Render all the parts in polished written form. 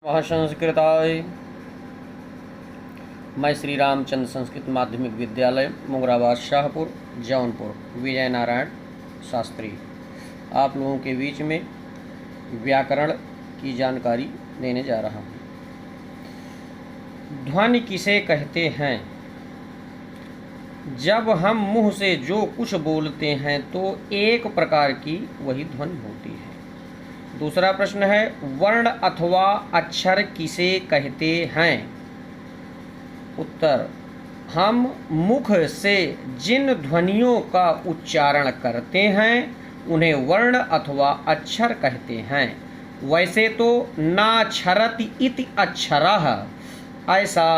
संस्कृताय। मैं श्री रामचंद्र संस्कृत माध्यमिक विद्यालय मुंगराबाद शाहपुर जौनपुर विजय नारायण शास्त्री आप लोगों के बीच में व्याकरण की जानकारी देने जा रहा हूँ। ध्वनि किसे कहते हैं? जब हम मुंह से जो कुछ बोलते हैं तो एक प्रकार की वही ध्वनि होती है। दूसरा प्रश्न है, वर्ण अथवा अक्षर किसे कहते हैं? उत्तर, हम मुख से जिन ध्वनियों का उच्चारण करते हैं उन्हें वर्ण अथवा अक्षर कहते हैं। वैसे तो नाक्षरति इति अक्षरः ऐसा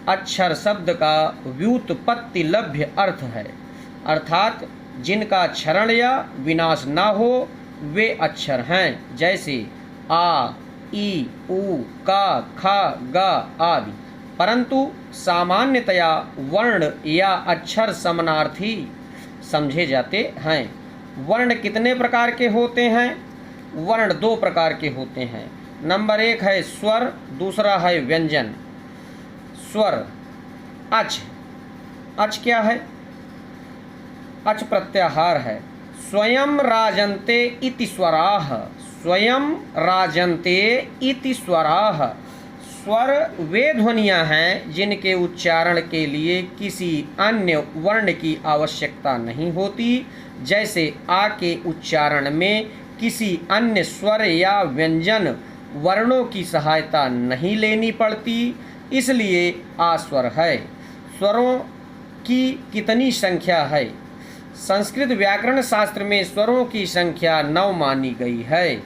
अक्षर शब्द का व्युत्पत्ति लभ्य अर्थ है, अर्थात जिनका क्षरण या विनाश न हो वे अक्षर हैं, जैसे आ, ई, उ, का, खा, गा आदि। परंतु सामान्यतया वर्ण या अक्षर समानार्थी समझे जाते हैं। वर्ण कितने प्रकार के होते हैं? वर्ण दो प्रकार के होते हैं। नंबर एक है स्वर, दूसरा है व्यंजन। स्वर, अच। अच क्या है? अच प्रत्याहार है। स्वयं राजन्ते इति स्वराः, स्वयं राजन्ते इति स्वराः। स्वर वे ध्वनियाँ हैं जिनके उच्चारण के लिए किसी अन्य वर्ण की आवश्यकता नहीं होती, जैसे आ के उच्चारण में किसी अन्य स्वर या व्यंजन वर्णों की सहायता नहीं लेनी पड़ती, इसलिए आ स्वर है। स्वरों की कितनी संख्या है? संस्कृत व्याकरण शास्त्र में स्वरों की संख्या 9 मानी गई है,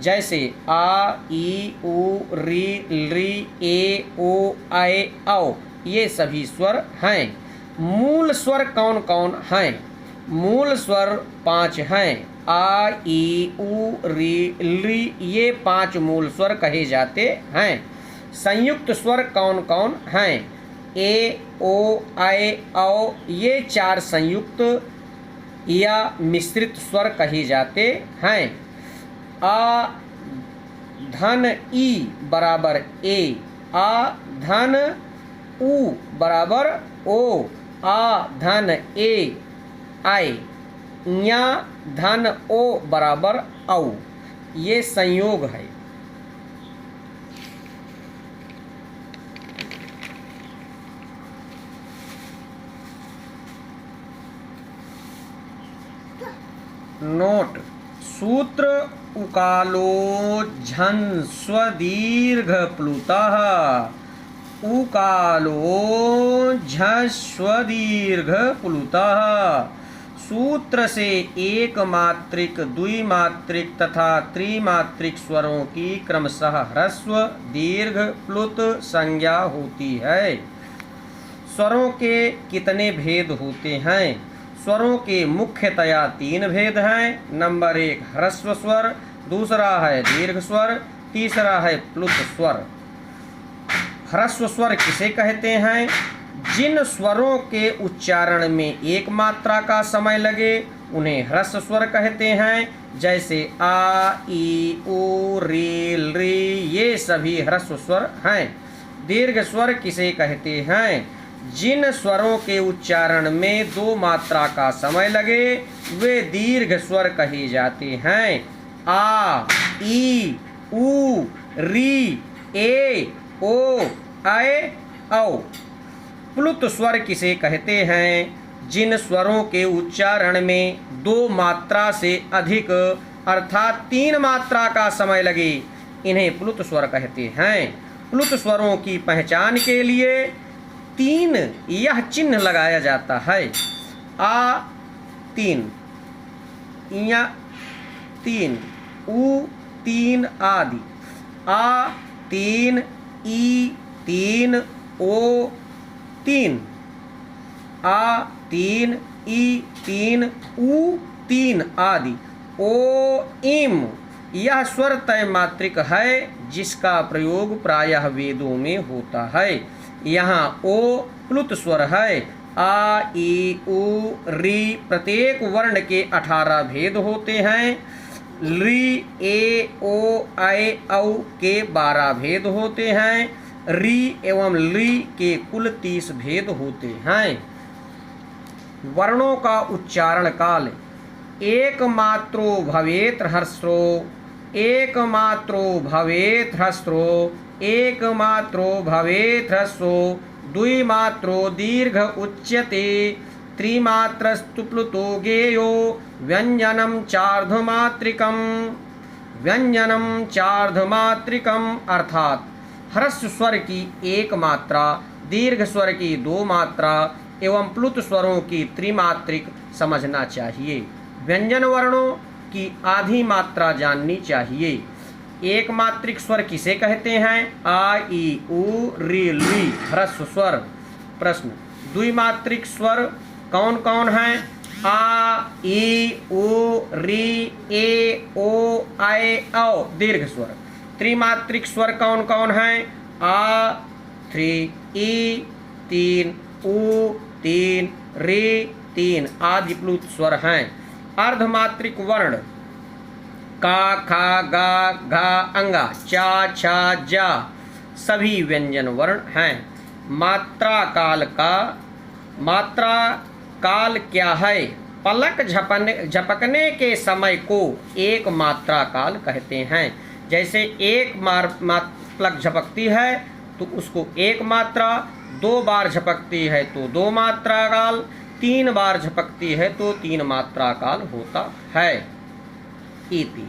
जैसे आ, ई, उ, री, ली, ए, ओ, ऐ, औ ये सभी स्वर हैं। मूल स्वर कौन कौन हैं? मूल स्वर 5 हैं। आ, ई, उ, री, ली ये 5 मूल स्वर कहे जाते हैं। संयुक्त स्वर कौन कौन हैं? ए, ओ, ऐ, औ ये 4 संयुक्त या मिश्रित स्वर कहे जाते हैं। आ धन ई बराबर ए, आ धन उ बराबर ओ, आ धन ए आई, या धन ओ बराबर औ ये संयोग है। नोट, सूत्र उकालो झन स्वदीर्घ प्लुतः, उकालो झस्वदीर्घ प्लुतः। सूत्र से एक मात्रिक, द्विमात्रिक तथा त्रिमात्रिक स्वरों की क्रमशः ह्रस्व, दीर्घ, प्लुत संज्ञा होती है। स्वरों के कितने भेद होते हैं? स्वरों के मुख्यतया 3 भेद हैं। नंबर 1 ह्रस्व स्वर, दूसरा है दीर्घ स्वर, तीसरा है प्लुत स्वर। ह्रस्व स्वर किसे कहते हैं? जिन स्वरों के उच्चारण में एक मात्रा का समय लगे उन्हें ह्रस्व स्वर कहते हैं, जैसे आ, ई, उ, री, ली ये सभी ह्रस्व स्वर हैं। दीर्घ स्वर किसे कहते हैं? जिन स्वरों के उच्चारण में 2 मात्रा का समय लगे वे दीर्घ स्वर कहे जाते हैं। आ, ई, उ, री, ए, ओ, ऐ, औ। प्लुत स्वर किसे कहते हैं? जिन स्वरों के उच्चारण में 2 मात्रा से अधिक अर्थात 3 मात्रा का समय लगे इन्हें प्लुत स्वर कहते हैं। प्लुत स्वरों की पहचान के लिए 3 यह चिन्ह लगाया जाता है। आ 3, इया 3, उ 3 आदि। आ 3, ई 3, ओ 3, आ 3, ई 3, उ 3 आदि। ओ इम यह स्वर तय मात्रिक है जिसका प्रयोग प्रायः वेदों में होता है। यहाँ ओ प्लुत स्वर है। आ, ई, उ, री प्रत्येक वर्ण के 18 भेद होते हैं। री, ए, ओ, ऐ, औ के 12 भेद होते हैं। री एवं ली के कुल 30 भेद होते हैं। वर्णों का उच्चारण काल। एक मात्रो भवेत् ह्रस्वो, एक मात्रो भवेत् ह्रस्वो, एक मात्रो भवेत् ह्रस्वो, द्विमात्रो दीर्घ उच्यते, त्रिमात्रस्तु प्लुतो गेयो, व्यंजनम चार्धमात्रिकम। व्यंजनम चार्धमात्रिकम अर्थात ह्रस्व स्वर की एक मात्रा, दीर्घ स्वर की 2 मात्रा एवं प्लुत स्वरों की त्रिमात्रिक समझना चाहिए। व्यंजन वर्णों की आधी मात्रा जाननी चाहिए। एक मात्रिक स्वर किसे कहते हैं? आ, ई, उ, री, ली ह्रस्व स्वर। प्रश्न, द्विमात्रिक स्वर कौन कौन हैं? आ, ई, उ, री, ए, ओ, ऐ, औ दीर्घ स्वर। त्रिमात्रिक स्वर कौन कौन हैं? आ 3, ई 3, उ 3, री 3 आदि प्लुत स्वर हैं। अर्धमात्रिक वर्ण का, खा, गा, घा, अंगा, चा, छा, जा सभी व्यंजन वर्ण हैं। मात्रा काल क्या है? पलक झपकने के समय को एक मात्रा काल कहते हैं। जैसे एक पलक झपकती है तो उसको एक मात्रा, 2 बार झपकती है तो 2 मात्रा काल, 3 बार झपकती है तो 3 मात्रा काल होता है। इति।